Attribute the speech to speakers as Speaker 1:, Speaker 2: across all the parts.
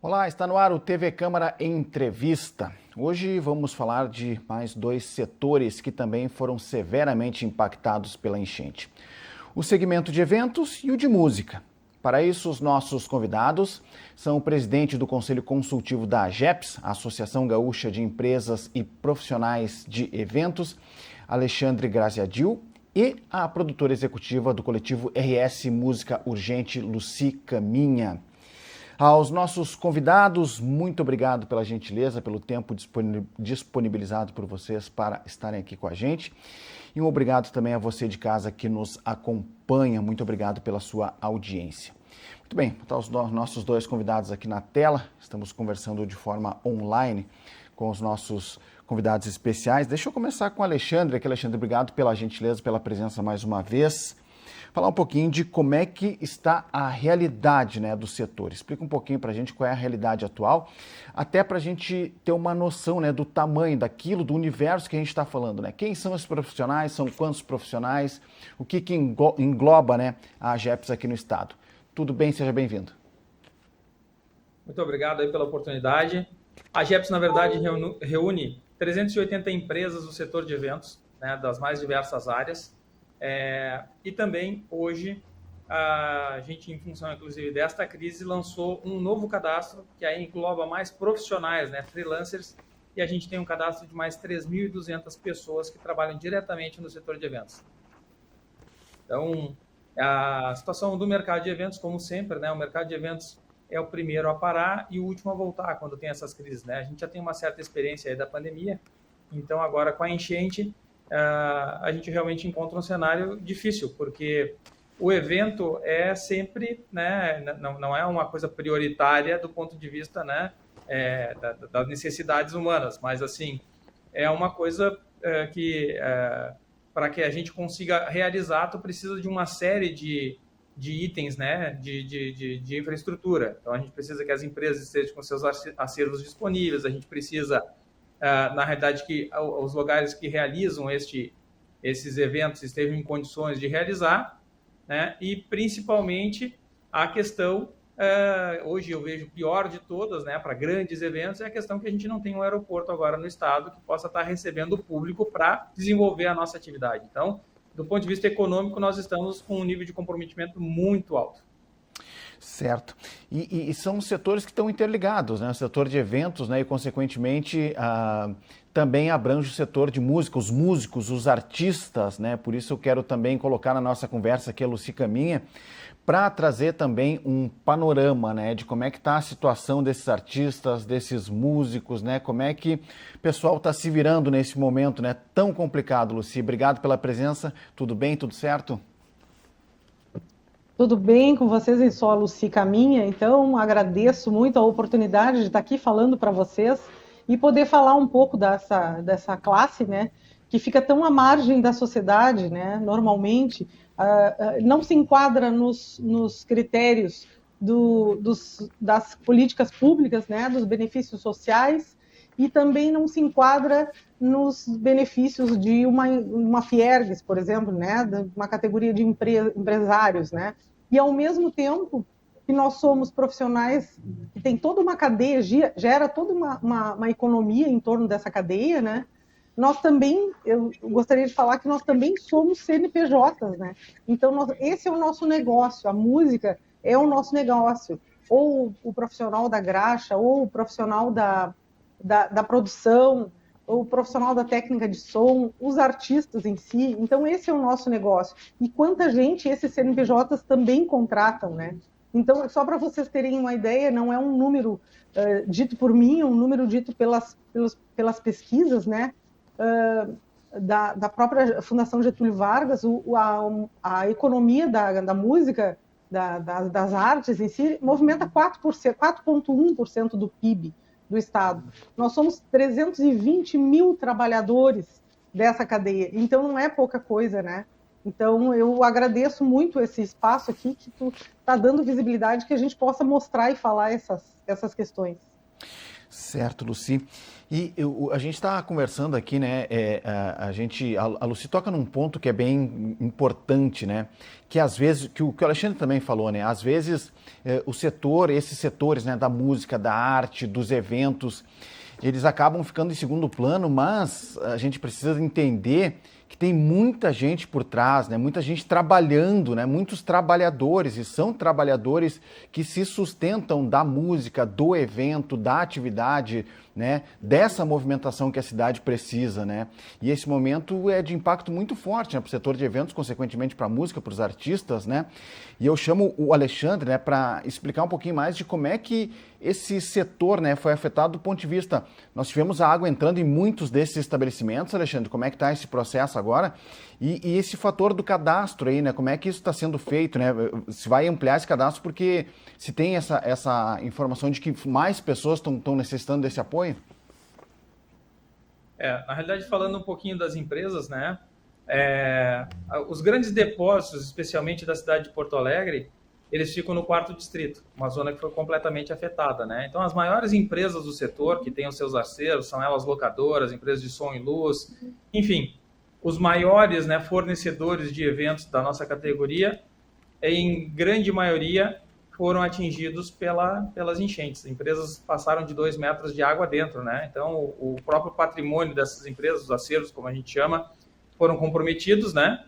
Speaker 1: Olá, está no ar o TV Câmara Entrevista. Hoje vamos falar de mais dois setores que também foram severamente impactados pela enchente. O segmento de eventos e o de música. Para isso, os nossos convidados são o presidente do Conselho Consultivo da AGEPS, Associação Gaúcha de Empresas e Profissionais de Eventos, Alexandre Graziadil, e a produtora executiva do coletivo RS Música Urgente, Lucy Caminha. Aos nossos convidados, muito obrigado pela gentileza, pelo tempo disponibilizado por vocês para estarem aqui com a gente. E um obrigado também a você de casa que nos acompanha. Muito obrigado pela sua audiência. Muito bem, estão os nossos dois convidados aqui na tela. Estamos conversando de forma online com os nossos convidados especiais. Deixa eu começar com o Alexandre. Alexandre, obrigado pela gentileza, pela presença mais uma vez. Falar um pouquinho de como é que está a realidade, do setor. Explica um pouquinho para a gente qual é a realidade atual, até para a gente ter uma noção do tamanho daquilo, do universo que a gente está falando. Quem são esses profissionais, são quantos profissionais, o que engloba a AGEPS aqui no estado. Tudo bem? Seja bem-vindo.
Speaker 2: Muito obrigado aí pela oportunidade. A AGEPS, na verdade, reúne 380 empresas do setor de eventos, das mais diversas áreas. E também, hoje, a gente, em função, inclusive, desta crise, lançou um novo cadastro, que aí engloba mais profissionais, freelancers, e a gente tem um cadastro de mais 3.200 pessoas que trabalham diretamente no setor de eventos. Então, a situação do mercado de eventos, como sempre, o mercado de eventos é o primeiro a parar e o último a voltar quando tem essas crises. A gente já tem uma certa experiência aí da pandemia, então agora com a enchente, a gente realmente encontra um cenário difícil, porque o evento é sempre, não é uma coisa prioritária do ponto de vista das necessidades humanas, mas assim, é uma coisa que, para que a gente consiga realizar, tu precisa de uma série de itens, de infraestrutura. Então, a gente precisa que as empresas estejam com seus acervos disponíveis, a gente precisa, na realidade, que os lugares que realizam esses eventos estejam em condições de realizar, e principalmente a questão, hoje eu vejo pior de todas, para grandes eventos, é a questão que a gente não tem um aeroporto agora no estado que possa estar recebendo o público para desenvolver a nossa atividade. Então, do ponto de vista econômico, nós estamos com um nível de comprometimento muito alto.
Speaker 1: Certo. E são setores que estão interligados, O setor de eventos, e consequentemente também abrange o setor de música, os músicos, os artistas, Por isso eu quero também colocar na nossa conversa aqui a Lucy Caminha, para trazer também um panorama, de como é que está a situação desses artistas, desses músicos, Como é que o pessoal está se virando nesse momento, tão complicado, Lucy. Obrigado pela presença. Tudo bem? Tudo certo?
Speaker 3: Tudo bem com vocês? Eu sou a Lucy Caminha, então agradeço muito a oportunidade de estar aqui falando para vocês e poder falar um pouco dessa classe, que fica tão à margem da sociedade, normalmente, não se enquadra nos critérios das políticas públicas, dos benefícios sociais, e também não se enquadra nos benefícios de uma Fiergues, por exemplo, de uma categoria de empresários, E, ao mesmo tempo, que nós somos profissionais que tem toda uma cadeia, gera toda uma economia em torno dessa cadeia, Nós também, eu gostaria de falar que nós também somos CNPJs, Então, esse é o nosso negócio, a música é o nosso negócio. Ou o profissional da graxa, ou o profissional da produção, ou o profissional da técnica de som, os artistas em si. Então, esse é o nosso negócio. E quanta gente esses CNPJs também contratam, Então, só para vocês terem uma ideia, não é um número dito por mim, é um número dito pelas pesquisas, da própria Fundação Getúlio Vargas, a economia da música, das artes em si, movimenta 4,1% do PIB do Estado. Nós somos 320 mil trabalhadores dessa cadeia, então não é pouca coisa, Então, eu agradeço muito esse espaço aqui que tu está dando visibilidade, que a gente possa mostrar e falar essas questões.
Speaker 1: Certo, Lucy. E a gente está conversando aqui, né? A Lucy toca num ponto que é bem importante, né? Que às vezes, que o Alexandre também falou, né? Às vezes esses setores, né, da música, da arte, dos eventos, eles acabam ficando em segundo plano, mas a gente precisa entender que tem muita gente por trás, né? Muita gente trabalhando, né? Muitos trabalhadores, e são trabalhadores que se sustentam da música, do evento, da atividade, né? Dessa movimentação que a cidade precisa, né? E esse momento é de impacto muito forte, né? Para o setor de eventos, consequentemente para a música, para os artistas, né? E eu chamo o Alexandre, né, para explicar um pouquinho mais de como é que esse setor, né, foi afetado do ponto de vista... Nós tivemos a água entrando em muitos desses estabelecimentos, Alexandre, como é que está esse processo agora? E esse fator do cadastro aí, né, como é que isso está sendo feito, né? Se vai ampliar esse cadastro porque se tem essa informação de que mais pessoas estão necessitando desse apoio?
Speaker 2: Na realidade, falando um pouquinho das empresas, né? Os grandes depósitos, especialmente da cidade de Porto Alegre, eles ficam no 4º distrito, uma zona que foi completamente afetada, né? Então, as maiores empresas do setor, que têm os seus parceiros, são elas locadoras, empresas de som e luz, enfim, os maiores, né, fornecedores de eventos da nossa categoria, em grande maioria, foram atingidos pelas enchentes. Empresas passaram de 2 metros de água dentro, né? Então, o próprio patrimônio dessas empresas, os acervos, como a gente chama, foram comprometidos, né?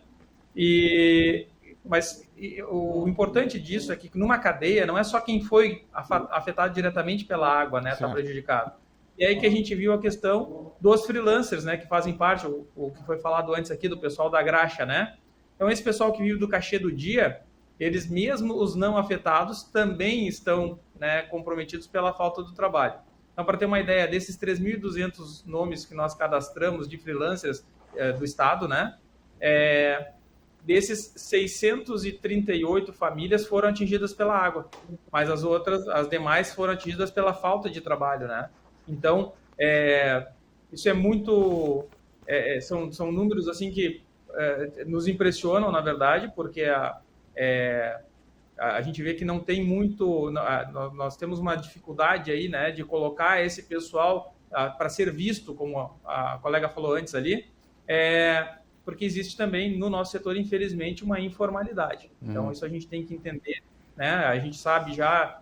Speaker 2: Mas o importante disso é que numa cadeia não é só quem foi afetado diretamente pela água, né, está prejudicado. E aí que a gente viu a questão dos freelancers, né, que fazem parte, o que foi falado antes aqui do pessoal da graxa, né? Então esse pessoal que vive do cachê do dia, eles mesmo os não afetados também estão, né, comprometidos pela falta do trabalho. Então, para ter uma ideia, desses 3.200 nomes que nós cadastramos de freelancers do estado, né, desses 638 famílias foram atingidas pela água, mas as demais foram atingidas pela falta de trabalho, né? Então, isso é muito... são números assim que nos impressionam, na verdade, porque a gente vê que não tem muito... Nós temos uma dificuldade aí, né, de colocar esse pessoal para ser visto, como a colega falou antes ali, porque existe também no nosso setor, infelizmente, uma informalidade. Então, isso a gente tem que entender, né? A gente sabe já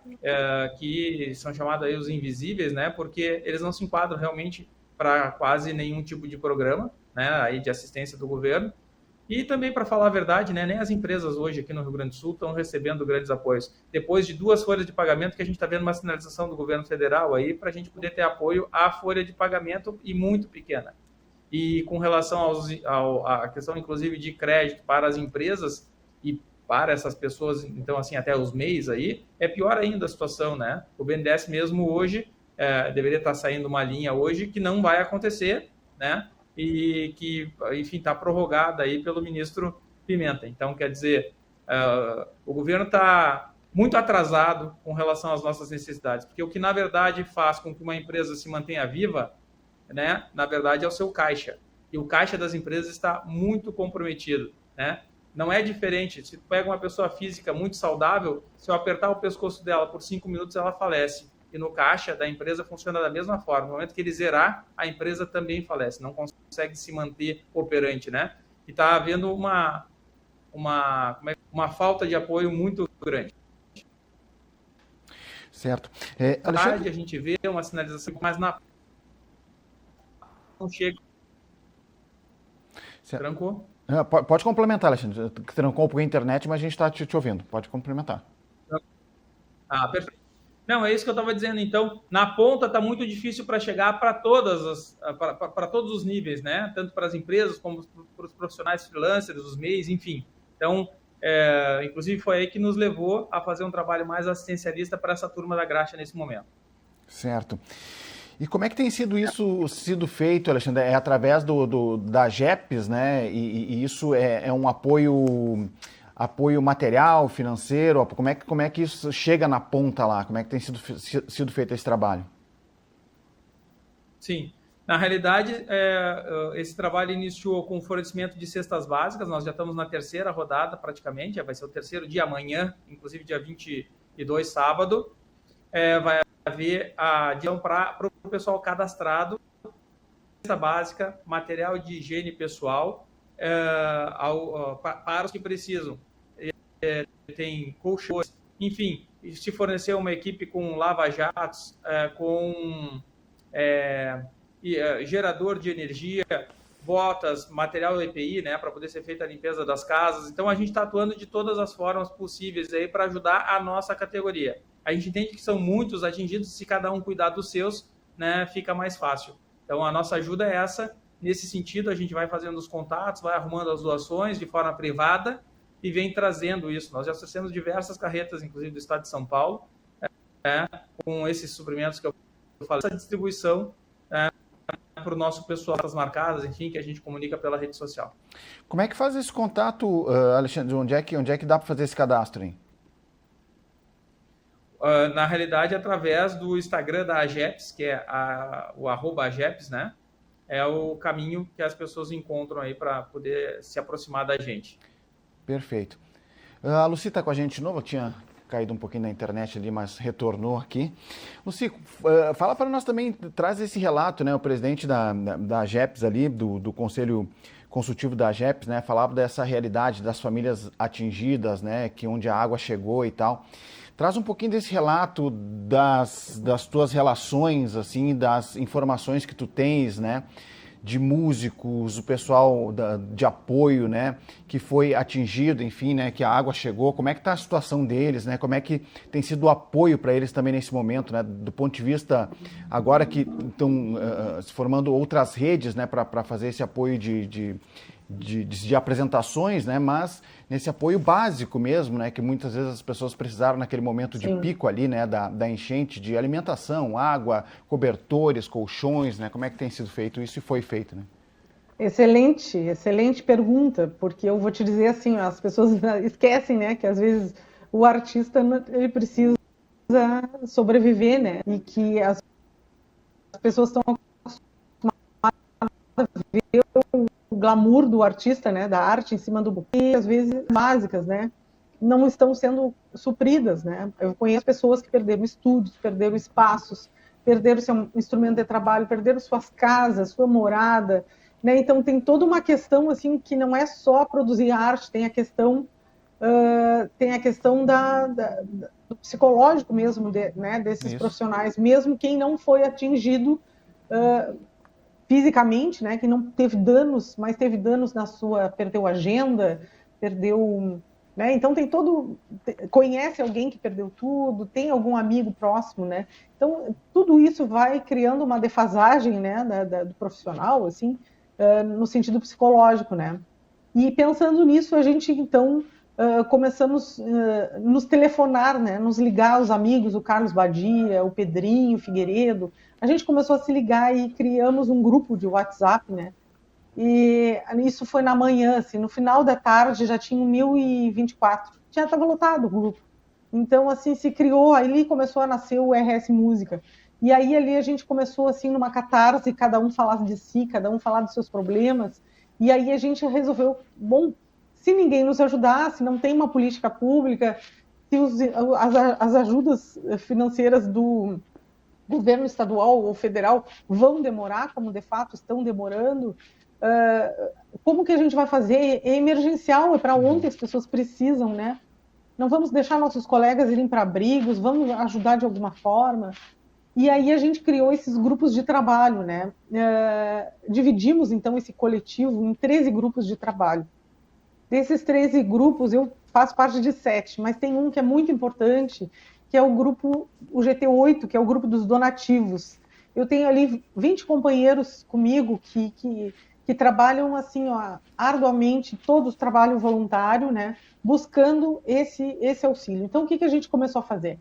Speaker 2: que são chamados aí os invisíveis, né? Porque eles não se enquadram realmente para quase nenhum tipo de programa, né, aí de assistência do governo. E também, para falar a verdade, né, nem as empresas hoje aqui no Rio Grande do Sul estão recebendo grandes apoios. Depois de 2 folhas de pagamento, que a gente está vendo uma sinalização do governo federal aí para a gente poder ter apoio à folha de pagamento e muito pequena. E com relação à questão, inclusive, de crédito para as empresas e para essas pessoas, então, assim, até os MEIs aí, é pior ainda a situação, né? O BNDES mesmo hoje, deveria estar saindo uma linha hoje que não vai acontecer, né? E que, enfim, está prorrogada aí pelo ministro Pimenta. Então, quer dizer, o governo está muito atrasado com relação às nossas necessidades, porque o que, na verdade, faz com que uma empresa se mantenha viva, né, na verdade, é o seu caixa. E o caixa das empresas está muito comprometido, né? Não é diferente. Se tu pega uma pessoa física muito saudável, se eu apertar o pescoço dela por 5 minutos, ela falece. E no caixa da empresa funciona da mesma forma. No momento que ele zerar, a empresa também falece. Não consegue se manter operante, né? E está havendo uma falta de apoio muito grande.
Speaker 1: Certo.
Speaker 2: Alexandre... A gente vê uma sinalização, mas não chega.
Speaker 1: Certo.
Speaker 2: Trancou?
Speaker 1: Pode complementar, Alexandre. Trancou um pouco a internet, mas a gente está te ouvindo. Pode complementar.
Speaker 2: Perfeito. Não, é isso que eu estava dizendo. Então, na ponta está muito difícil para chegar para todos os níveis, né? Tanto para as empresas como para os profissionais freelancers, os MEIs, enfim. Então, inclusive foi aí que nos levou a fazer um trabalho mais assistencialista para essa turma da graxa nesse momento.
Speaker 1: Certo. E como é que tem sido feito, Alexandre? É através da GEPES, né? E isso é um apoio material, financeiro? Como é que isso chega na ponta lá? Como é que tem sido feito esse trabalho?
Speaker 2: Sim. Na realidade, esse trabalho iniciou com o fornecimento de cestas básicas. Nós já estamos na 3ª rodada, praticamente. Vai ser o 3º dia amanhã, inclusive dia 22, sábado. Vai haver a direção para o pessoal cadastrado, básica, material de higiene pessoal, para os que precisam. Tem colchões, enfim, se fornecer uma equipe com lava-jatos, com gerador de energia, botas, material EPI, né, para poder ser feita a limpeza das casas. Então, a gente está atuando de todas as formas possíveis aí para ajudar a nossa categoria. A gente entende que são muitos atingidos, se cada um cuidar dos seus, né, fica mais fácil. Então, a nossa ajuda é essa. Nesse sentido, a gente vai fazendo os contatos, vai arrumando as doações de forma privada e vem trazendo isso. Nós já trouxemos diversas carretas, inclusive do Estado de São Paulo, com esses suprimentos que eu falei, essa distribuição para o nosso pessoal, as marcadas, enfim, que a gente comunica pela rede social.
Speaker 1: Como é que faz esse contato, Alexandre? Onde é que dá para fazer esse cadastro, hein?
Speaker 2: Na realidade, através do Instagram da AGEPS, que é o @AGEPS, né? É o caminho que as pessoas encontram aí para poder se aproximar da gente.
Speaker 1: Perfeito. A Lucy está com a gente de novo, eu tinha caído um pouquinho na internet ali, mas retornou aqui. Lucy, fala para nós também, traz esse relato, né? O presidente da AGEPS ali, do Conselho Consultivo da AGEPS, né? Falava dessa realidade das famílias atingidas, né? Que onde a água chegou e tal. Traz um pouquinho desse relato das tuas relações, assim, das informações que tu tens, né? De músicos, o pessoal de apoio, né, que foi atingido, enfim, né, que a água chegou. Como é que está a situação deles, né? Como é que tem sido o apoio para eles também nesse momento, né? Do ponto de vista, agora que estão se formando outras redes, né, para fazer esse apoio de apresentações, né, mas nesse apoio básico mesmo, né, que muitas vezes as pessoas precisaram naquele momento de pico ali, né, da enchente, de alimentação, água, cobertores, colchões, né, como é que tem sido feito isso e foi feito, né?
Speaker 3: Excelente pergunta, porque eu vou te dizer assim, as pessoas esquecem, né, que às vezes o artista ele precisa sobreviver, né, e que as pessoas estão acostumadas a ver o glamour do artista, né, da arte em cima do buquê, às vezes básicas, né, não estão sendo supridas, né. Eu conheço pessoas que perderam estúdios, perderam espaços, perderam seu instrumento de trabalho, perderam suas casas, sua morada, né. Então tem toda uma questão assim que não é só produzir arte, tem a questão do psicológico mesmo, né, desses profissionais, mesmo quem não foi atingido fisicamente, né, que não teve danos, mas teve danos perdeu agenda, perdeu, né, então conhece alguém que perdeu tudo, tem algum amigo próximo, né, então tudo isso vai criando uma defasagem, né, do profissional, assim, no sentido psicológico, né, e pensando nisso, a gente, então, começamos a nos telefonar, né, nos ligar os amigos, o Carlos Badia, o Pedrinho Figueiredo, a gente começou a se ligar e criamos um grupo de WhatsApp, né, e isso foi na manhã, assim, no final da tarde já tinha 1.024, já estava lotado o grupo, então, assim, se criou, ali começou a nascer o RS Música, e aí ali a gente começou, assim, numa catarse, cada um falava de si, cada um falava dos seus problemas, e aí a gente resolveu, bom, se ninguém nos ajudar, se não tem uma política pública, se as ajudas financeiras do governo estadual ou federal vão demorar, como de fato estão demorando, como que a gente vai fazer? É emergencial, é para ontem, as pessoas precisam, né? Não vamos deixar nossos colegas irem para abrigos, vamos ajudar de alguma forma. E aí a gente criou esses grupos de trabalho, né? Dividimos, então, esse coletivo em 13 grupos de trabalho. Desses 13 grupos, eu faço parte de 7, mas tem um que é muito importante, que é o GT8, que é o grupo dos donativos. Eu tenho ali 20 companheiros comigo que trabalham assim, ó, arduamente, todos trabalham voluntário, né, buscando esse auxílio. Então, o que a gente começou a fazer?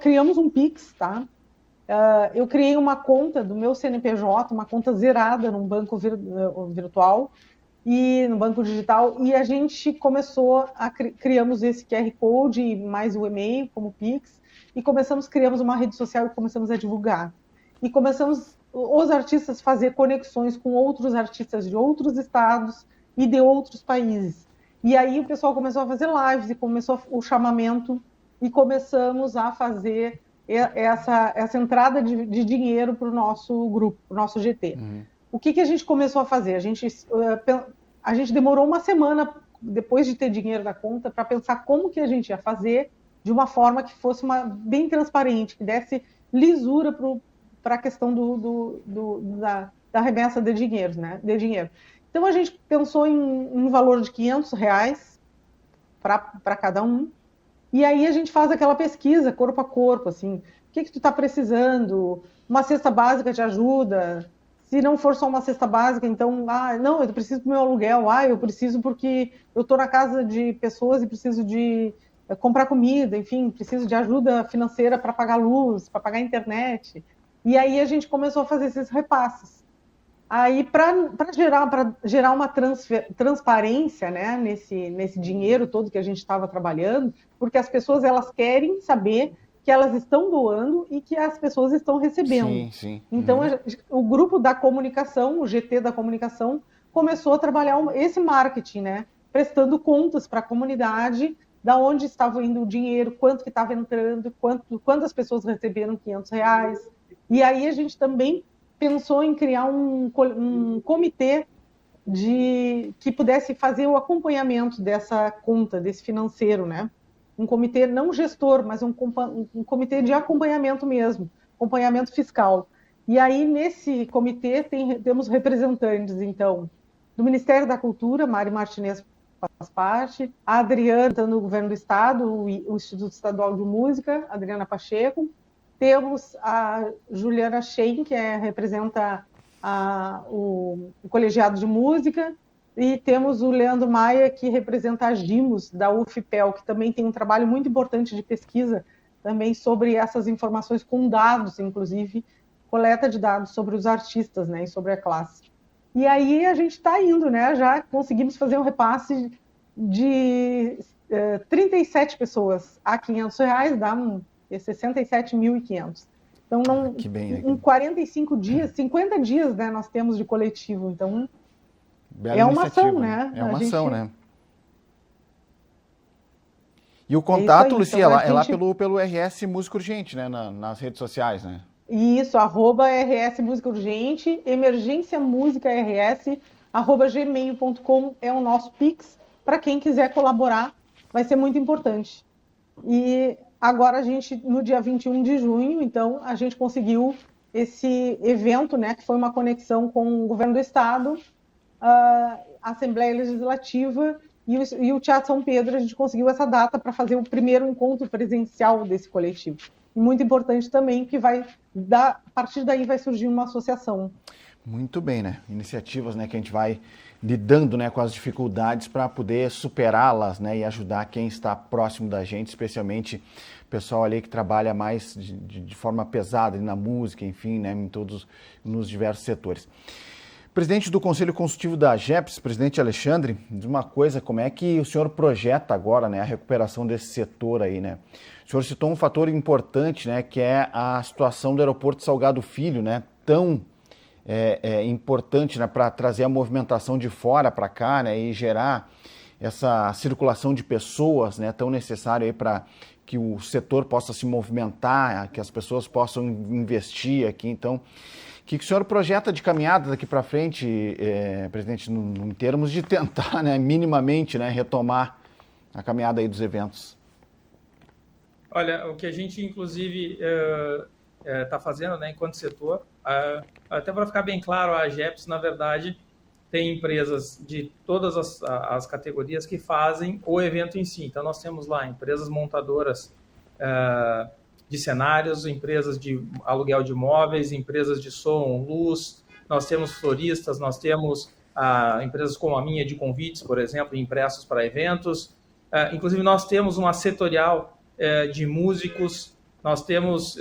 Speaker 3: Criamos um Pix, tá? Eu criei uma conta do meu CNPJ, uma conta zerada num banco virtual, e no banco digital, e a gente começou criamos esse QR Code e mais o e-mail como Pix, e criamos uma rede social e começamos a divulgar. E começamos os artistas a fazer conexões com outros artistas de outros estados e de outros países. E aí o pessoal começou a fazer lives e começou o chamamento e começamos a fazer essa entrada de dinheiro para o nosso grupo, para o nosso GT. O que a gente começou a fazer? A gente demorou uma semana depois de ter dinheiro na conta para pensar como que a gente ia fazer de uma forma que fosse bem transparente, que desse lisura para a questão da remessa de dinheiro, né? Então a gente pensou em um valor de R$500 para cada um, e aí a gente faz aquela pesquisa corpo a corpo, assim, o que tu está precisando, uma cesta básica te ajuda, se não for só uma cesta básica, então, não, eu preciso do meu aluguel, eu preciso porque eu estou na casa de pessoas e preciso de comprar comida, enfim, preciso de ajuda financeira para pagar luz, para pagar internet. E aí a gente começou a fazer esses repasses. Aí, para gerar uma transparência, né, nesse dinheiro todo que a gente estava trabalhando, porque as pessoas elas querem saber que elas estão doando e que as pessoas estão recebendo.
Speaker 1: Sim, sim.
Speaker 3: Então, o grupo da comunicação, o GT da comunicação, começou a trabalhar esse marketing, né, prestando contas para a comunidade, da onde estava indo o dinheiro, quanto que estava entrando, quantas pessoas receberam R$500. E aí a gente também pensou em criar um comitê que pudesse fazer o acompanhamento dessa conta, desse financeiro, né? Um comitê não gestor, mas um comitê de acompanhamento mesmo, acompanhamento fiscal. E aí, nesse comitê, temos representantes, então, do Ministério da Cultura, Mari Martinez faz parte, a Adriana, no Governo do Estado, o Instituto Estadual de Música, Adriana Pacheco, temos a Juliana Schein, que representa o Colegiado de Música, e temos o Leandro Maia, que representa a GIMOS, da UFPEL, que também tem um trabalho muito importante de pesquisa também sobre essas informações com dados, inclusive, coleta de dados sobre os artistas, né, e sobre a classe. E aí a gente está indo, né, já conseguimos fazer um repasse de 37 pessoas a R$500, dá 67.500. Então, em 45 dias, 50 dias, né, nós temos de coletivo. Então,
Speaker 1: bela
Speaker 3: uma ação, né?
Speaker 1: É uma ação, né? E o contato, Lucia, então, é lá pelo RS Música Urgente, né? Nas redes sociais, né?
Speaker 3: Isso, @RS Música Urgente, Emergência Música RS, @gmail.com é o nosso Pix. Para quem quiser colaborar, vai ser muito importante. E agora no dia 21 de junho, então, a gente conseguiu esse evento, né, que foi uma conexão com o Governo do Estado, a Assembleia Legislativa e o Teatro São Pedro. A gente conseguiu essa data para fazer o primeiro encontro presencial desse coletivo. E muito importante também que a partir daí vai surgir uma associação.
Speaker 1: Muito bem, né? Iniciativas, né, que a gente vai lidando, né, com as dificuldades para poder superá-las, né, e ajudar quem está próximo da gente, especialmente o pessoal ali que trabalha mais de forma pesada na música, enfim, né, nos diversos setores. Presidente do Conselho Consultivo da AGEPS, presidente Alexandre, diz uma coisa, como é que o senhor projeta agora, né, a recuperação desse setor aí, né? O senhor citou um fator importante, né, que é a situação do aeroporto Salgado Filho, né, tão importante, né, para trazer a movimentação de fora para cá, né, e gerar essa circulação de pessoas, né, tão necessário aí para que o setor possa se movimentar, que as pessoas possam investir aqui. Então, o que o senhor projeta de caminhada daqui para frente, presidente, em termos de tentar, né, minimamente, né, retomar a caminhada aí dos eventos?
Speaker 2: Olha, o que a gente, inclusive, está fazendo, né, enquanto setor, até para ficar bem claro, a AGEPS, na verdade, tem empresas de todas as categorias que fazem o evento em si. Então, nós temos lá empresas montadoras de cenários, empresas de aluguel de imóveis, empresas de som, luz, nós temos floristas, nós temos empresas como a minha de convites, por exemplo, impressos para eventos. Inclusive, nós temos uma setorial de músicos, nós temos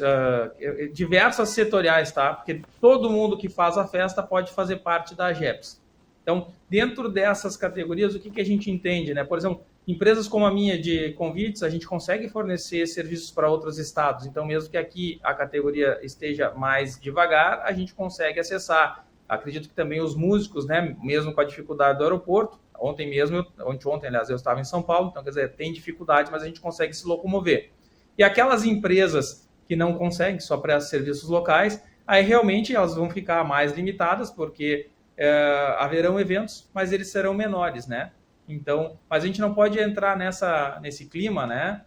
Speaker 2: diversas setoriais, tá? Porque todo mundo que faz a festa pode fazer parte da AGEPS. Então, dentro dessas categorias, o que a gente entende, né? Por exemplo, empresas como a minha de convites, a gente consegue fornecer serviços para outros estados. Então, mesmo que aqui a categoria esteja mais devagar, a gente consegue acessar. Acredito que também os músicos, né? Mesmo com a dificuldade do aeroporto, ontem, aliás, eu estava em São Paulo, então, quer dizer, tem dificuldade, mas a gente consegue se locomover. E aquelas empresas que não conseguem, que só prestam serviços locais, aí realmente elas vão ficar mais limitadas, porque haverão eventos, mas eles serão menores, né? Então, mas a gente não pode entrar nesse clima, né,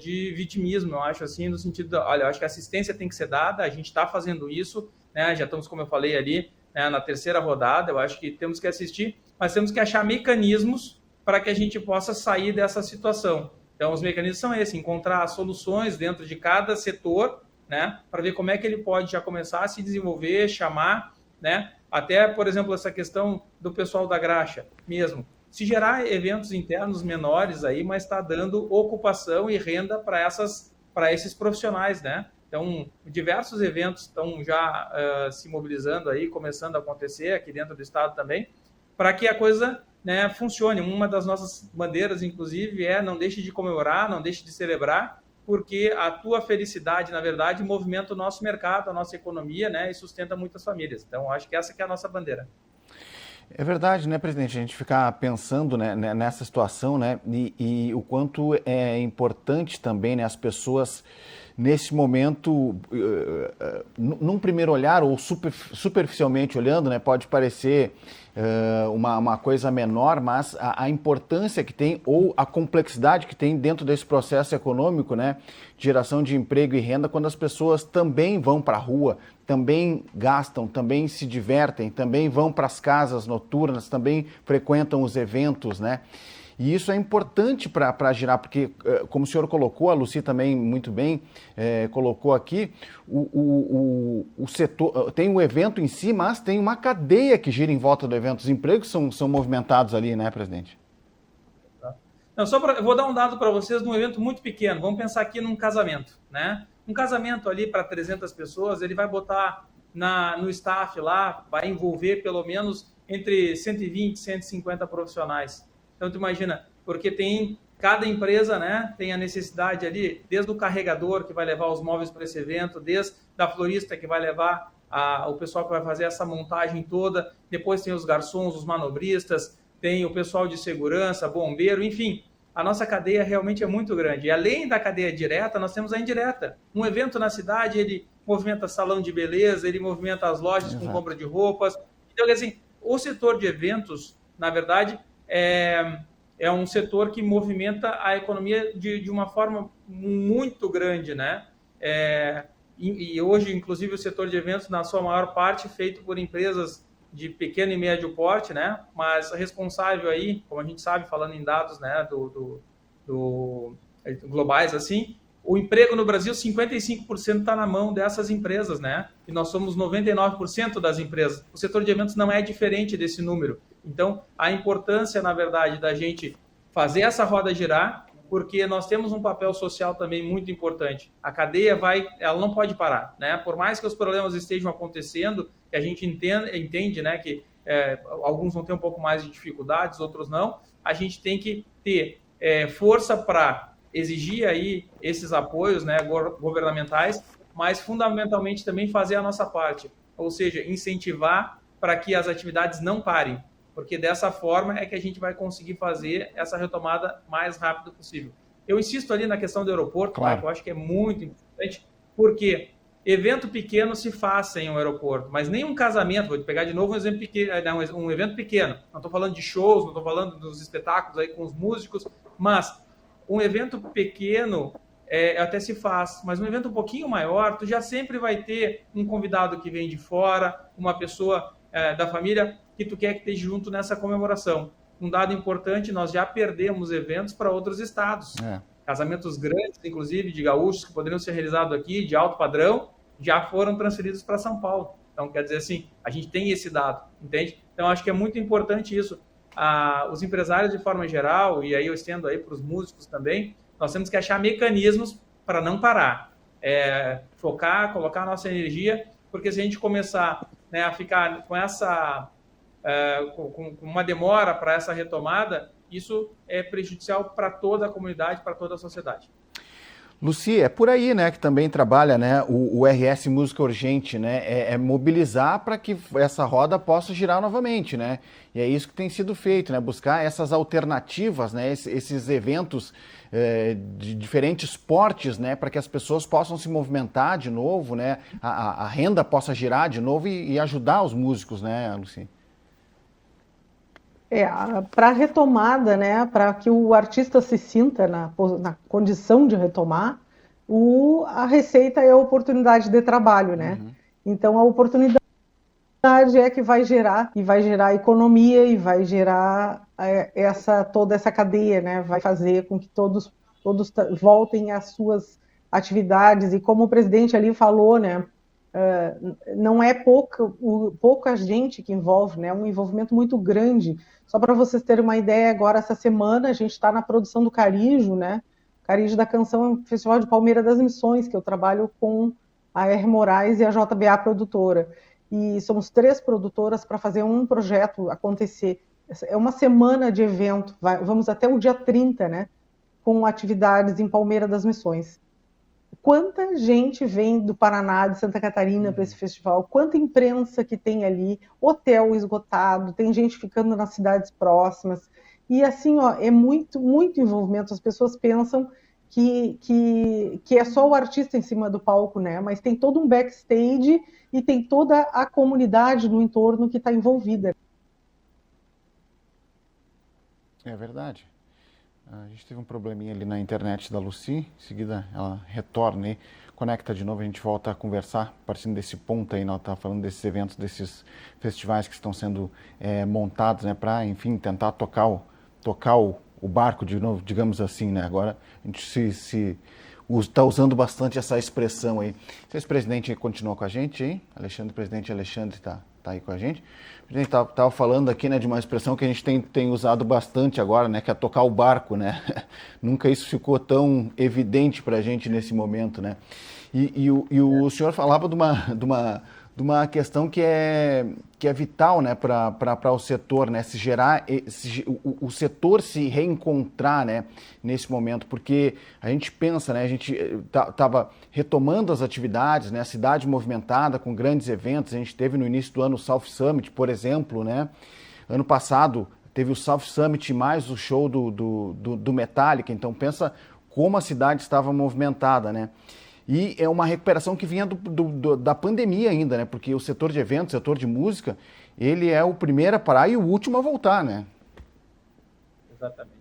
Speaker 2: de vitimismo, eu acho assim, no sentido, olha, eu acho que a assistência tem que ser dada, a gente está fazendo isso, né, já estamos, como eu falei ali, né, na terceira rodada, eu acho que temos que assistir, mas temos que achar mecanismos para que a gente possa sair dessa situação. Então, os mecanismos são esses, encontrar soluções dentro de cada setor, né, para ver como é que ele pode já começar a se desenvolver, chamar, né, até, por exemplo, essa questão do pessoal da graxa mesmo. Se gerar eventos internos menores aí, mas está dando ocupação e renda para esses profissionais, né? Então, diversos eventos estão já se mobilizando aí, começando a acontecer aqui dentro do estado também, para que a coisa, né, funcione. Uma das nossas bandeiras, inclusive, não deixe de comemorar, não deixe de celebrar, porque a tua felicidade, na verdade, movimenta o nosso mercado, a nossa economia, né, e sustenta muitas famílias. Então, acho que essa que é a nossa bandeira.
Speaker 1: É verdade, né, presidente? A gente ficar pensando, né, nessa situação, né, e o quanto é importante também, né, as pessoas nesse momento, num primeiro olhar ou superficialmente olhando, né, pode parecer uma coisa menor, mas a importância que tem ou a complexidade que tem dentro desse processo econômico, né, de geração de emprego e renda, quando as pessoas também vão para a rua, também gastam, também se divertem, também vão para as casas noturnas, também frequentam os eventos, né? E isso é importante para girar, porque, como o senhor colocou, a Lucy também muito bem colocou aqui, o setor tem o evento em si, mas tem uma cadeia que gira em volta do evento. Os empregos são movimentados ali, né, presidente?
Speaker 2: Não, eu vou dar um dado para vocês de um evento muito pequeno. Vamos pensar aqui num casamento, né? Um casamento ali para 300 pessoas, ele vai botar no staff lá, vai envolver pelo menos entre 120 e 150 profissionais. Então, tu imagina, porque cada empresa, né, tem a necessidade ali, desde o carregador que vai levar os móveis para esse evento, desde a florista que vai levar o pessoal que vai fazer essa montagem toda, depois tem os garçons, os manobristas, tem o pessoal de segurança, bombeiro, enfim, a nossa cadeia realmente é muito grande. E além da cadeia direta, nós temos a indireta. Um evento na cidade, ele movimenta salão de beleza, ele movimenta as lojas com compra de roupas. Então, assim, o setor de eventos, na verdade, é um setor que movimenta a economia de uma forma muito grande, né? E hoje, inclusive, o setor de eventos, na sua maior parte, feito por empresas de pequeno e médio porte, né? Mas responsável aí, como a gente sabe, falando em dados, né, globais, assim, o emprego no Brasil, 55% está na mão dessas empresas, né? E nós somos 99% das empresas. O setor de eventos não é diferente desse número. Então, a importância, na verdade, da gente fazer essa roda girar, porque nós temos um papel social também muito importante. A cadeia ela não pode parar, né? Por mais que os problemas estejam acontecendo, que a gente entende, né, que alguns vão ter um pouco mais de dificuldades, outros não, a gente tem que ter força para exigir aí esses apoios, né, governamentais, mas fundamentalmente também fazer a nossa parte, ou seja, incentivar para que as atividades não parem, porque dessa forma é que a gente vai conseguir fazer essa retomada mais rápido possível. Eu insisto ali na questão do aeroporto, claro, que eu acho que é muito importante, porque evento pequeno se faz sem um aeroporto, mas nem um casamento, vou pegar de novo um exemplo pequeno, um evento pequeno, não estou falando de shows, não estou falando dos espetáculos aí com os músicos, mas um evento pequeno até se faz, mas um evento um pouquinho maior, tu já sempre vai ter um convidado que vem de fora, uma pessoa da família que tu quer que esteja junto nessa comemoração. Um dado importante, nós já perdemos eventos para outros estados. Casamentos grandes, inclusive, de gaúchos, que poderiam ser realizados aqui, de alto padrão, já foram transferidos para São Paulo. Então, quer dizer assim, a gente tem esse dado, entende? Então, acho que é muito importante isso. Os empresários, de forma geral, e aí eu estendo aí para os músicos também, nós temos que achar mecanismos para não parar. Focar, colocar a nossa energia, porque se a gente começar, né, a ficar com com uma demora para essa retomada, isso é prejudicial para toda a comunidade, para toda a sociedade.
Speaker 1: Lucy, é por aí, né, que também trabalha, né, o RS Música Urgente, né, é mobilizar para que essa roda possa girar novamente, né, e é isso que tem sido feito, né, buscar essas alternativas, né, esses eventos de diferentes portes, né, para que as pessoas possam se movimentar de novo, né, a renda possa girar de novo e ajudar os músicos, né, Lucy?
Speaker 3: Para a retomada, né, para que o artista se sinta na condição de retomar, a receita é a oportunidade de trabalho, né? Então, a oportunidade é que vai gerar economia e vai gerar toda essa cadeia, né? Vai fazer com que todos voltem às suas atividades. E como o presidente ali falou, né? Não é pouca gente que envolve, né? É um envolvimento muito grande. Só para vocês terem uma ideia, agora essa semana a gente está na produção do Carijo, né? Carijo da Canção é um festival de Palmeira das Missões, que eu trabalho com a R. Moraes e a JBA Produtora. E somos 3 produtoras para fazer um projeto acontecer. É uma semana de evento, vamos até o dia 30, né? Com atividades em Palmeira das Missões. Quanta gente vem do Paraná, de Santa Catarina para esse festival, quanta imprensa que tem ali, hotel esgotado, tem gente ficando nas cidades próximas, e assim, ó, é muito, muito envolvimento. As pessoas pensam que é só o artista em cima do palco, né? Mas tem todo um backstage e tem toda a comunidade no entorno que está envolvida.
Speaker 1: É verdade. A gente teve um probleminha ali na internet da Lucy, em seguida ela retorna e conecta de novo, a gente volta a conversar, partindo desse ponto aí, ela está falando desses eventos, desses festivais que estão sendo montados, né, para, enfim, tentar tocar o barco de novo, digamos assim, né, agora a gente está usando bastante essa expressão aí. O ex-presidente continua com a gente aí, presidente Alexandre está aí com a gente. A gente estava falando aqui, né, de uma expressão que a gente tem usado bastante agora, né, que é tocar o barco, né? Nunca isso ficou tão evidente para a gente nesse momento, né? E o senhor falava de uma questão que é vital, né, para o setor, né, o setor se reencontrar, né, nesse momento, porque a gente pensa, né, a gente estava retomando as atividades, né, a cidade movimentada com grandes eventos. A gente teve no início do ano o South Summit, por exemplo, né, ano passado teve o South Summit mais o show do Metallica. Então pensa como a cidade estava movimentada, né? E é uma recuperação que vinha da pandemia ainda, né? Porque o setor de eventos, o setor de música, ele é o primeiro a parar e o último a voltar, né?
Speaker 2: Exatamente.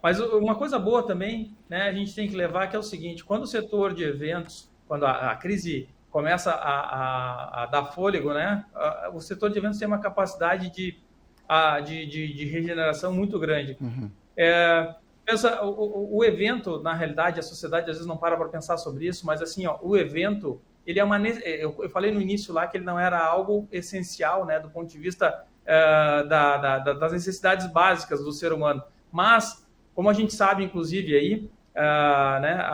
Speaker 2: Mas uma coisa boa também, né, a gente tem que levar, que é o seguinte: quando o setor de eventos, quando a crise começa a dar fôlego, né, o setor de eventos tem uma capacidade de regeneração muito grande. Pensa, o evento, na realidade, a sociedade às vezes não para pensar sobre isso, mas assim, ó, o evento, ele é eu falei no início lá que ele não era algo essencial, né, do ponto de vista das necessidades básicas do ser humano. Mas, como a gente sabe, inclusive, aí, né,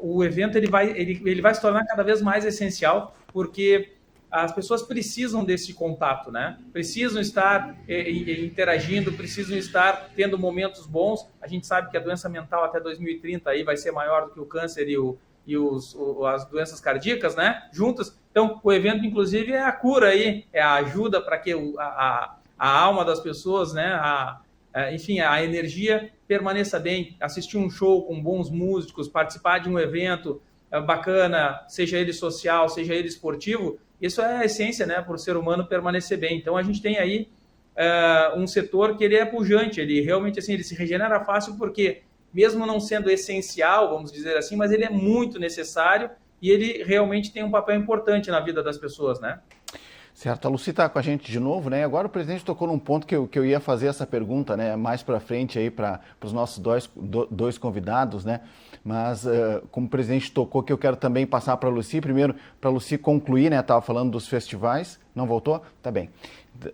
Speaker 2: o evento ele vai se tornar cada vez mais essencial, porque as pessoas precisam desse contato, né? Precisam estar interagindo, precisam estar tendo momentos bons. A gente sabe que a doença mental até 2030 aí vai ser maior do que o câncer e as doenças cardíacas, né? Juntas. Então, o evento, inclusive, é a cura aí, é a ajuda para que a alma das pessoas, né? Enfim, a energia permaneça bem. Assistir um show com bons músicos, participar de um evento bacana, seja ele social, seja ele esportivo, isso é a essência, né, para o ser humano permanecer bem. Então a gente tem aí um setor que ele é pujante, ele realmente assim, ele se regenera fácil, porque mesmo não sendo essencial, vamos dizer assim, mas ele é muito necessário e ele realmente tem um papel importante na vida das pessoas, né?
Speaker 1: Certo, a Lucy está com a gente de novo, né? Agora o presidente tocou num ponto que eu ia fazer essa pergunta, né? Mais para frente aí para os nossos dois convidados, né? Mas como o presidente tocou, que eu quero também passar para a Lucy, primeiro para a Lucy concluir, né? Estava falando dos festivais, não voltou? Tá bem.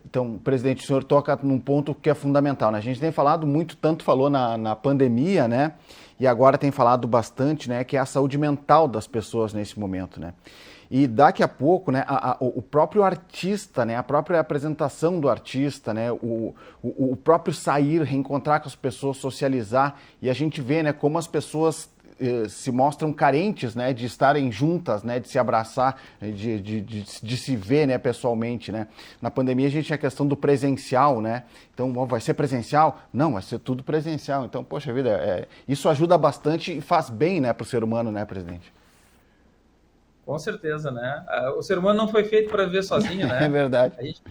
Speaker 1: Então, presidente, o senhor toca num ponto que é fundamental, né? A gente tem falado muito, tanto falou na pandemia, né? E agora tem falado bastante, né? Que é a saúde mental das pessoas nesse momento, né? E daqui a pouco, né, o próprio artista, né, a própria apresentação do artista, né, o próprio sair, reencontrar com as pessoas, socializar, e a gente vê, né, como as pessoas se mostram carentes, né, de estarem juntas, né, de se abraçar, de se ver, né, pessoalmente, né. Na pandemia a gente tinha a questão do presencial, né, então vai ser presencial? Não, vai ser tudo presencial. Então, poxa vida, isso ajuda bastante e faz bem, né, para o ser humano, né, presidente?
Speaker 2: Com certeza, né? O ser humano não foi feito para viver sozinho, né?
Speaker 1: É verdade.
Speaker 2: A gente...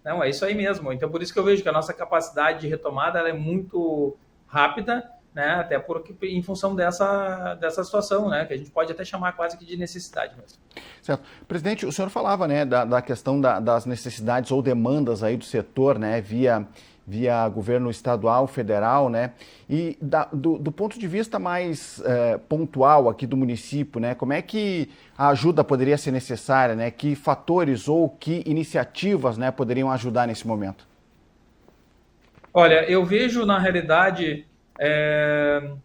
Speaker 2: Não, é isso aí mesmo. Então, por isso que eu vejo que a nossa capacidade de retomada ela é muito rápida, né? Até porque em função dessa situação, né? Que a gente pode até chamar quase que de necessidade mesmo.
Speaker 1: Certo. Presidente, o senhor falava, né, da questão das necessidades ou demandas aí do setor, né, via governo estadual, federal, né, e do ponto de vista mais pontual aqui do município, né, como é que a ajuda poderia ser necessária, né, que fatores ou que iniciativas, né, poderiam ajudar nesse momento?
Speaker 2: Olha, eu vejo na realidade,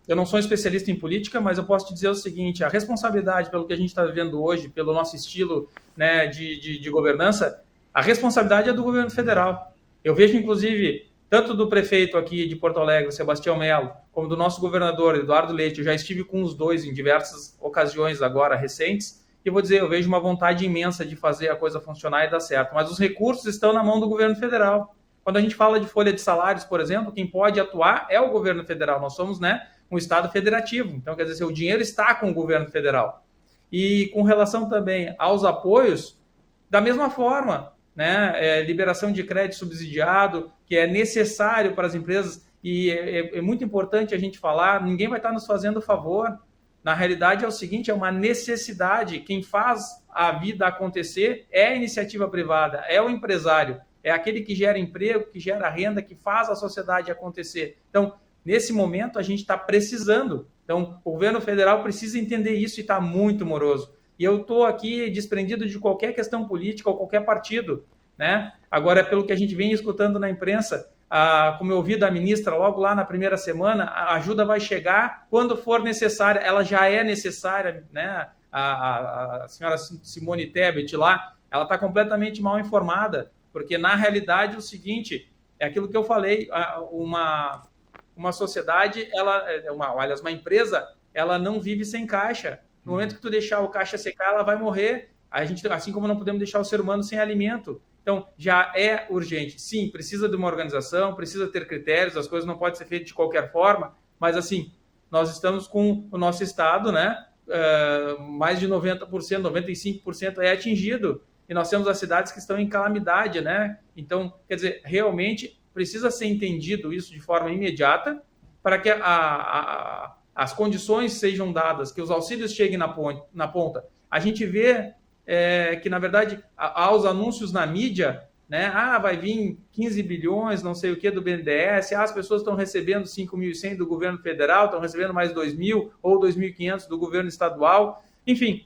Speaker 2: eu não sou um especialista em política, mas eu posso te dizer o seguinte, a responsabilidade pelo que a gente está vivendo hoje, pelo nosso estilo, né, de governança, a responsabilidade é do governo federal. Eu vejo, inclusive, tanto do prefeito aqui de Porto Alegre, Sebastião Melo, como do nosso governador, Eduardo Leite, eu já estive com os dois em diversas ocasiões agora recentes, e vou dizer, eu vejo uma vontade imensa de fazer a coisa funcionar e dar certo, mas os recursos estão na mão do governo federal. Quando a gente fala de folha de salários, por exemplo, quem pode atuar é o governo federal. Nós somos, né, um estado federativo, então quer dizer, o dinheiro está com o governo federal. E com relação também aos apoios, da mesma forma, né, liberação de crédito subsidiado, que é necessário para as empresas, e é muito importante a gente falar, ninguém vai estar nos fazendo favor. Na realidade é o seguinte, é uma necessidade. Quem faz a vida acontecer é a iniciativa privada, é o empresário, é aquele que gera emprego, que gera renda, que faz a sociedade acontecer. Então, nesse momento, a gente está precisando. Então, o governo federal precisa entender isso e está muito moroso. E eu estou aqui desprendido de qualquer questão política ou qualquer partido, né? Agora, pelo que a gente vem escutando na imprensa, como eu ouvi da ministra logo lá na primeira semana, a ajuda vai chegar quando for necessária. Ela já é necessária, né? A senhora Simone Tebet lá, ela está completamente mal informada, porque na realidade o seguinte, é aquilo que eu falei, uma sociedade, uma empresa, ela não vive sem caixa. No momento que tu deixar o caixa secar, ela vai morrer. Assim como não podemos deixar o ser humano sem alimento. Então, já é urgente. Sim, precisa de uma organização, precisa ter critérios, as coisas não podem ser feitas de qualquer forma, mas assim, nós estamos com o nosso estado, né? Mais de 90%, 95% é atingido. E nós temos as cidades que estão em calamidade, né? Então, quer dizer, realmente precisa ser entendido isso de forma imediata para que as condições sejam dadas, que os auxílios cheguem na ponta. A gente vê que, na verdade, há os anúncios na mídia, né? Vai vir 15 bilhões, não sei o que, do BNDES, as pessoas estão recebendo 5.100 do governo federal, estão recebendo mais 2.000 ou 2.500 do governo estadual, enfim.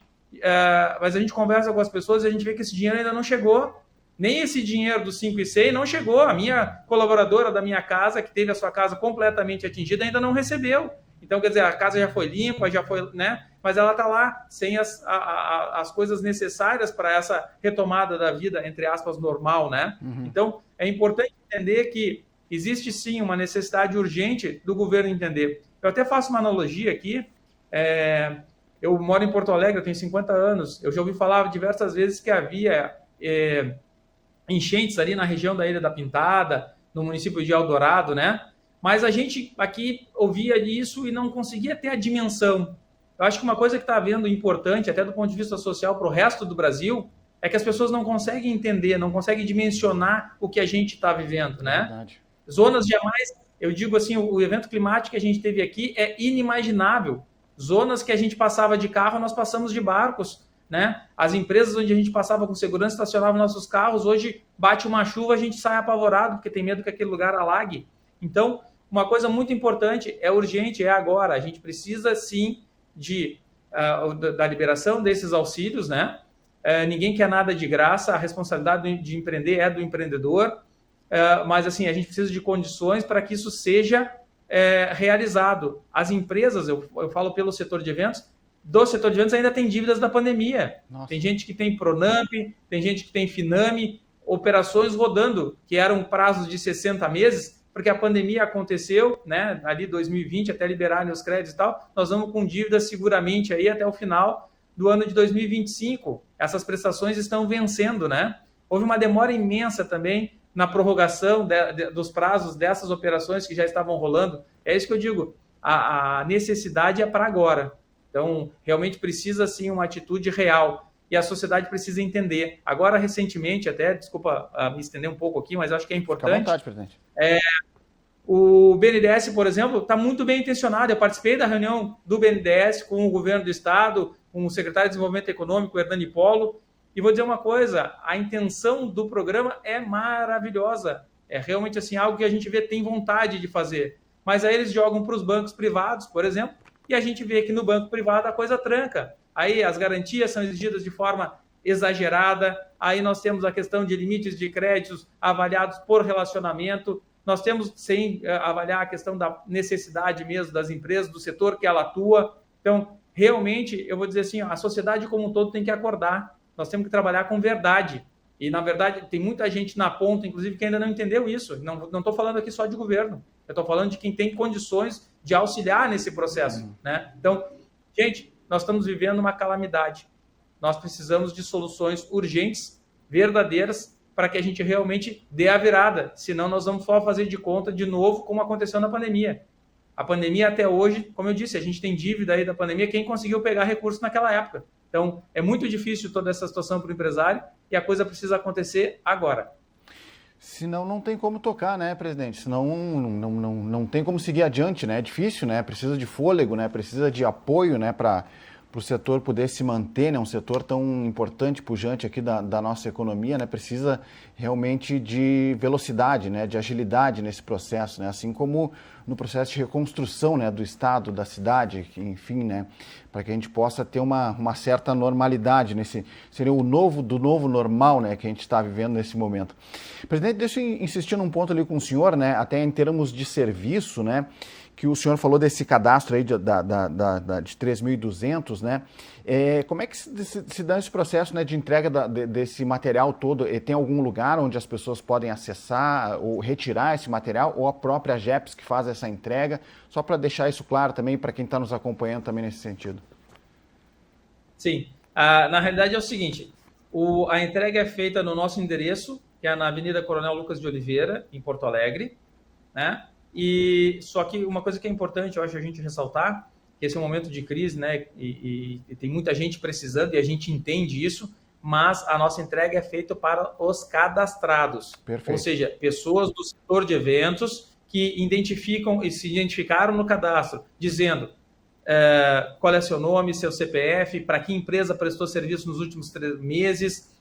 Speaker 2: Mas a gente conversa com as pessoas e a gente vê que esse dinheiro ainda não chegou. Nem esse dinheiro dos 5 e 6 não chegou. A minha colaboradora da minha casa, que teve a sua casa completamente atingida, ainda não recebeu. Então, quer dizer, a casa já foi limpa, já foi, né? Mas ela está lá sem as coisas necessárias para essa retomada da vida, entre aspas, normal, né? Uhum. Então, é importante entender que existe sim uma necessidade urgente do governo entender. Eu até faço uma analogia aqui. Eu moro em Porto Alegre, eu tenho 50 anos. Eu já ouvi falar diversas vezes que havia enchentes ali na região da Ilha da Pintada, no município de Eldorado, né? Mas a gente aqui ouvia isso e não conseguia ter a dimensão. Eu acho que uma coisa que está havendo importante, até do ponto de vista social, para o resto do Brasil, é que as pessoas não conseguem entender, não conseguem dimensionar o que a gente está vivendo, né? Verdade. Zonas jamais, eu digo assim, o evento climático que a gente teve aqui é inimaginável. Zonas que a gente passava de carro, nós passamos de barcos, né? As empresas onde a gente passava com segurança, estacionava nossos carros, hoje bate uma chuva, a gente sai apavorado, porque tem medo que aquele lugar alague. Então, uma coisa muito importante, é urgente, é agora. A gente precisa, sim, da liberação desses auxílios, né? Ninguém quer nada de graça, a responsabilidade de empreender é do empreendedor, mas, assim, a gente precisa de condições para que isso seja realizado. As empresas, eu falo pelo setor de eventos, do setor de eventos ainda tem dívidas da pandemia. Nossa. Tem gente que tem Pronamp, tem gente que tem Finame, operações rodando, que eram prazos de 60 meses, porque a pandemia aconteceu, né, ali 2020, até liberarem os créditos e tal, nós vamos com dívidas seguramente aí até o final do ano de 2025. Essas prestações estão vencendo, né? Houve uma demora imensa também na prorrogação dos prazos dessas operações que já estavam rolando. É isso que eu digo, a necessidade é para agora. Então, realmente precisa, sim, uma atitude real. E a sociedade precisa entender. Agora, recentemente, até, desculpa me estender um pouco aqui, mas eu acho que é importante.
Speaker 1: Fica à vontade, presidente.
Speaker 2: O BNDES, por exemplo, está muito bem intencionado. Eu participei da reunião do BNDES com o governo do Estado, com o secretário de Desenvolvimento Econômico, Hernani Polo, e vou dizer uma coisa, a intenção do programa é maravilhosa. É realmente assim, algo que a gente vê tem vontade de fazer. Mas aí eles jogam para os bancos privados, por exemplo, e a gente vê que no banco privado a coisa tranca. Aí as garantias são exigidas de forma exagerada, aí nós temos a questão de limites de créditos avaliados por relacionamento, nós temos, sem avaliar a questão da necessidade mesmo das empresas, do setor que ela atua. Então, realmente, eu vou dizer assim, a sociedade como um todo tem que acordar, nós temos que trabalhar com verdade. E, na verdade, tem muita gente na ponta, inclusive, que ainda não entendeu isso. Não estou falando aqui só de governo, eu estou falando de quem tem condições de auxiliar nesse processo, né? Então, gente, nós estamos vivendo uma calamidade. Nós precisamos de soluções urgentes, verdadeiras, para que a gente realmente dê a virada. Senão, nós vamos só fazer de conta de novo, como aconteceu na pandemia. A pandemia, até hoje, como eu disse, a gente tem dívida aí da pandemia, quem conseguiu pegar recursos naquela época. Então, é muito difícil toda essa situação para o empresário e a coisa precisa acontecer agora.
Speaker 1: Senão não tem como tocar, né, presidente? Senão não tem como seguir adiante, né? É difícil, né? Precisa de fôlego, né? Precisa de apoio, né? Para o setor poder se manter, né? Um setor tão importante, pujante aqui da nossa economia, né? Precisa realmente de velocidade, né? De agilidade nesse processo, né? Assim como no processo de reconstrução, né? Do estado, da cidade, enfim, né? Para que a gente possa ter uma certa normalidade nesse, seria o novo normal, né? Que a gente está vivendo nesse momento. Presidente, deixa eu insistir num ponto ali com o senhor, né? Até em termos de serviço, né? Que o senhor falou desse cadastro aí de 3.200, né? Como é que se dá esse processo, né, de entrega desse material todo? Tem algum lugar onde as pessoas podem acessar ou retirar esse material, ou a própria GEPS que faz essa entrega? Só para deixar isso claro também para quem está nos acompanhando também nesse sentido.
Speaker 2: Sim, na realidade é o seguinte, a entrega é feita no nosso endereço, que é na Avenida Coronel Lucas de Oliveira, em Porto Alegre, né? E só que uma coisa que é importante, eu acho, a gente ressaltar, que esse é um momento de crise, né? E tem muita gente precisando e a gente entende isso, mas a nossa entrega é feita para os cadastrados. Perfeito. Ou seja, pessoas do setor de eventos que identificam e se identificaram no cadastro, dizendo qual é seu nome, seu CPF, para que empresa prestou serviço nos últimos 3 meses,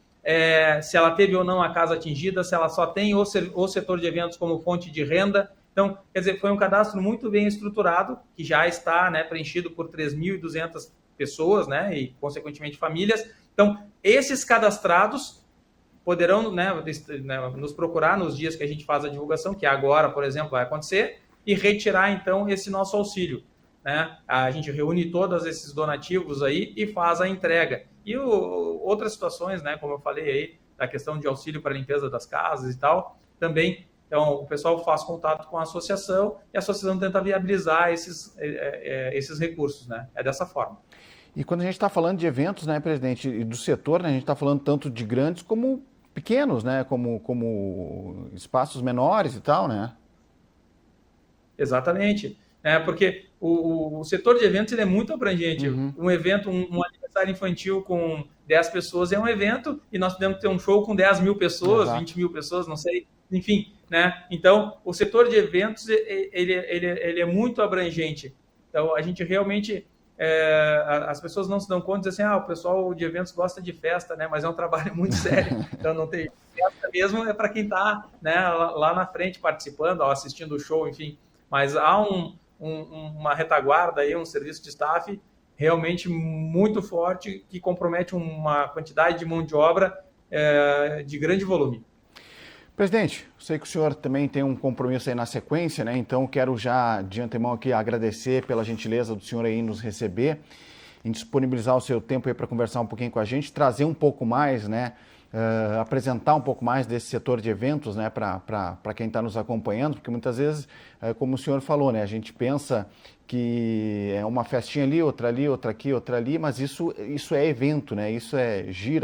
Speaker 2: se ela teve ou não a casa atingida, se ela só tem o setor de eventos como fonte de renda. Então, quer dizer, foi um cadastro muito bem estruturado, que já está, né, preenchido por 3.200 pessoas, né, e, consequentemente, famílias. Então, esses cadastrados poderão, né, nos procurar nos dias que a gente faz a divulgação, que agora, por exemplo, vai acontecer, e retirar, então, esse nosso auxílio, né? A gente reúne todos esses donativos aí e faz a entrega. E outras situações, né, como eu falei aí, da questão de auxílio para a limpeza das casas e tal, também. Então, o pessoal faz contato com a associação e a associação tenta viabilizar esses recursos, né? É dessa forma.
Speaker 1: E quando a gente está falando de eventos, né, presidente, e do setor, né, a gente está falando tanto de grandes como pequenos, né, como espaços menores e tal, né?
Speaker 2: Exatamente. Porque o setor de eventos ele é muito abrangente. Uhum. Um evento, um aniversário infantil com 10 pessoas é um evento e nós podemos ter um show com 10 mil pessoas, exato, 20 mil pessoas, não sei, enfim, né? Então, o setor de eventos ele é muito abrangente. Então, a gente realmente, as pessoas não se dão conta e dizem assim, o pessoal de eventos gosta de festa, né? Mas é um trabalho muito sério. Então, não tem festa mesmo, é para quem está, né, lá na frente participando, assistindo o show, enfim. Mas há uma retaguarda aí, um serviço de staff realmente muito forte que compromete uma quantidade de mão de obra de grande volume.
Speaker 1: Presidente, eu sei que o senhor também tem um compromisso aí na sequência, né? Então quero já de antemão aqui agradecer pela gentileza do senhor aí nos receber, em disponibilizar o seu tempo aí para conversar um pouquinho com a gente, trazer um pouco mais, né, apresentar um pouco mais desse setor de eventos, né, para quem está nos acompanhando, porque muitas vezes, como o senhor falou, né, a gente pensa que é uma festinha ali, outra aqui, outra ali, mas isso é evento, né? Isso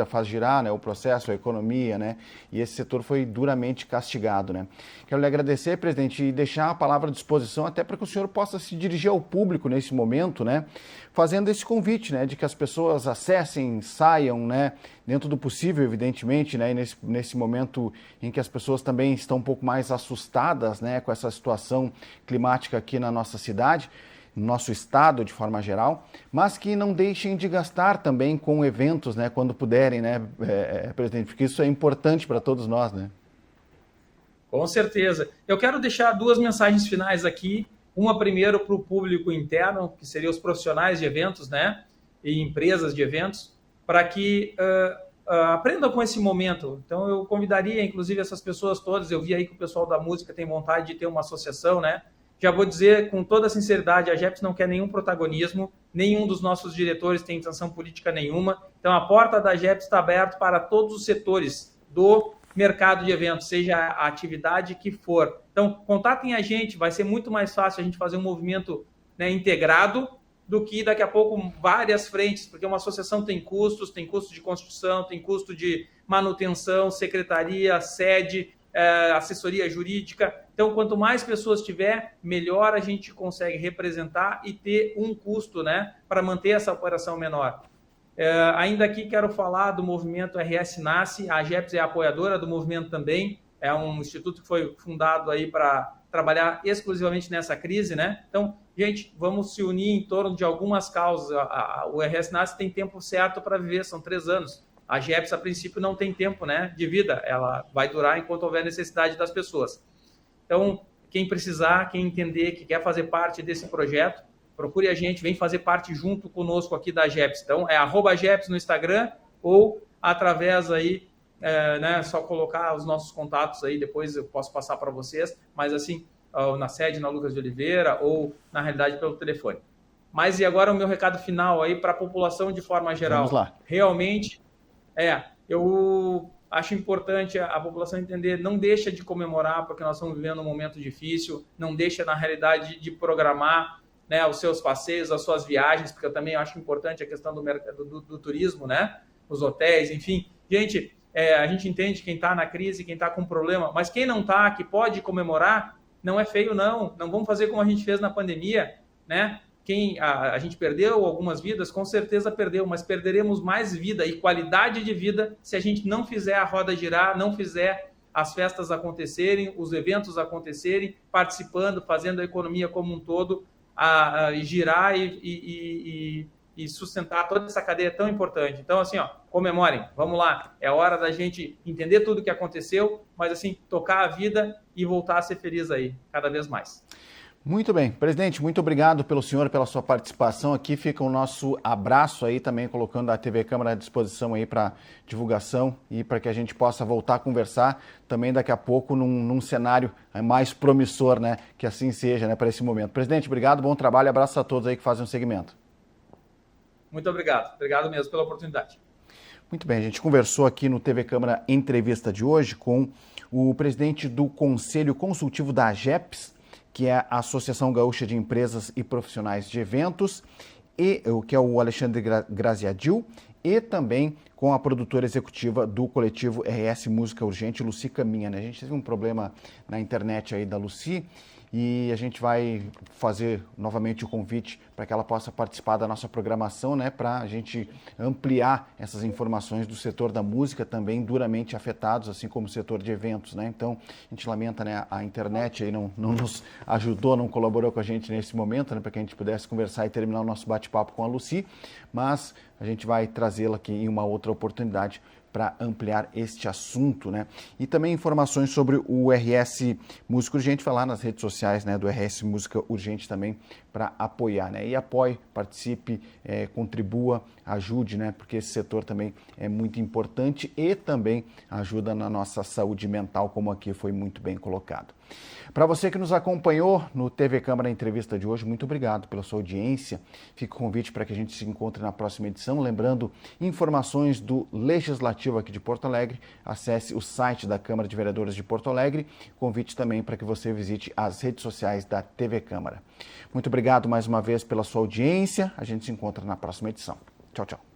Speaker 1: faz girar, né, o processo, a economia, né? E esse setor foi duramente castigado, né? Quero lhe agradecer, presidente, e deixar a palavra à disposição até para que o senhor possa se dirigir ao público nesse momento, né? Fazendo esse convite, né, de que as pessoas acessem, saiam, né, dentro do possível, evidentemente, né, e nesse momento em que as pessoas também estão um pouco mais assustadas, né, com essa situação climática aqui na nossa cidade, no nosso estado de forma geral, mas que não deixem de gastar também com eventos, né, quando puderem, né, presidente, porque isso é importante para todos nós, né?
Speaker 2: Com certeza. Eu quero deixar 2 mensagens finais aqui. Uma primeiro para o público interno, que seriam os profissionais de eventos, né, e empresas de eventos, para que aprendam com esse momento. Então eu convidaria, inclusive, essas pessoas todas. Eu vi aí que o pessoal da música tem vontade de ter uma associação, né? Já vou dizer com toda sinceridade, a GEPS não quer nenhum protagonismo, nenhum dos nossos diretores tem intenção política nenhuma. Então a porta da GEPS está aberta para todos os setores do mercado de eventos, seja a atividade que for. Então, contatem a gente, vai ser muito mais fácil a gente fazer um movimento, né, integrado, do que daqui a pouco várias frentes, porque uma associação tem custo de construção, tem custo de manutenção, secretaria, sede, assessoria jurídica. Então, quanto mais pessoas tiver, melhor a gente consegue representar e ter um custo, né, para manter essa operação menor. Ainda aqui quero falar do movimento RS Nasce. A GEPS é apoiadora do movimento também. É um instituto que foi fundado aí para trabalhar exclusivamente nessa crise, né? Então, gente, vamos se unir em torno de algumas causas. O RS Nasce tem tempo certo para viver, são 3 anos. A GEPS, a princípio, não tem tempo, né, de vida. Ela vai durar enquanto houver necessidade das pessoas. Então, quem precisar, quem entender que quer fazer parte desse projeto, procure a gente, vem fazer parte junto conosco aqui da GEPS. Então, é @GEPS no Instagram ou através aí, né, só colocar os nossos contatos aí, depois eu posso passar para vocês, mas assim, na sede, na Lucas de Oliveira, ou na realidade pelo telefone. Mas e agora o meu recado final aí para a população de forma geral.
Speaker 1: Vamos lá.
Speaker 2: Realmente, eu acho importante a população entender, não deixa de comemorar, porque nós estamos vivendo um momento difícil, não deixa, na realidade, de programar, né, os seus passeios, as suas viagens, porque eu também acho importante a questão do mercado do turismo, né, os hotéis, enfim. Gente, a gente entende quem está na crise, quem está com problema, mas quem não está, que pode comemorar, não é feio, não. Não vamos fazer como a gente fez na pandemia, né? A gente perdeu algumas vidas, com certeza perdeu, mas perderemos mais vida e qualidade de vida se a gente não fizer a roda girar, não fizer as festas acontecerem, os eventos acontecerem, participando, fazendo a economia como um todo girar e sustentar toda essa cadeia tão importante. Então, assim, comemorem, vamos lá. É hora da gente entender tudo o que aconteceu, mas, assim, tocar a vida e voltar a ser feliz aí, cada vez mais.
Speaker 1: Muito bem. Presidente, muito obrigado pelo senhor, pela sua participação aqui. Fica o nosso abraço aí também, colocando a TV Câmara à disposição aí para divulgação e para que a gente possa voltar a conversar também daqui a pouco num cenário mais promissor, né? Que assim seja, né, para esse momento. Presidente, obrigado, bom trabalho, abraço a todos aí que fazem o segmento.
Speaker 2: Muito obrigado. Obrigado mesmo pela oportunidade.
Speaker 1: Muito bem, a gente conversou aqui no TV Câmara Entrevista de hoje com o presidente do Conselho Consultivo da AGEPS, que é a Associação Gaúcha de Empresas e Profissionais de Eventos, que é o Alexandre Graziadil, e também com a produtora executiva do coletivo RS Música Urgente, Lucy Caminha, né? A gente teve um problema na internet aí da Lucy e a gente vai fazer novamente o convite para que ela possa participar da nossa programação, né? Para a gente ampliar essas informações do setor da música também duramente afetados, assim como o setor de eventos, né? Então, a gente lamenta, né? A internet aí não nos ajudou, não colaborou com a gente nesse momento, né? Para que a gente pudesse conversar e terminar o nosso bate-papo com a Lucy, mas a gente vai trazê-la aqui em uma outra oportunidade para ampliar este assunto, né? E também informações sobre o RS Música Urgente, falar nas redes sociais, né, do RS Música Urgente também para apoiar, né? E apoie, participe, contribua, ajude, né? Porque esse setor também é muito importante e também ajuda na nossa saúde mental, como aqui foi muito bem colocado. Para você que nos acompanhou no TV Câmara Entrevista de hoje, muito obrigado pela sua audiência. Fica o convite para que a gente se encontre na próxima edição. edição. Lembrando, informações do Legislativo aqui de Porto Alegre, acesse o site da Câmara de Vereadores de Porto Alegre. Convite também para que você visite as redes sociais da TV Câmara. Muito obrigado mais uma vez pela sua audiência. A gente se encontra na próxima edição. Tchau, tchau.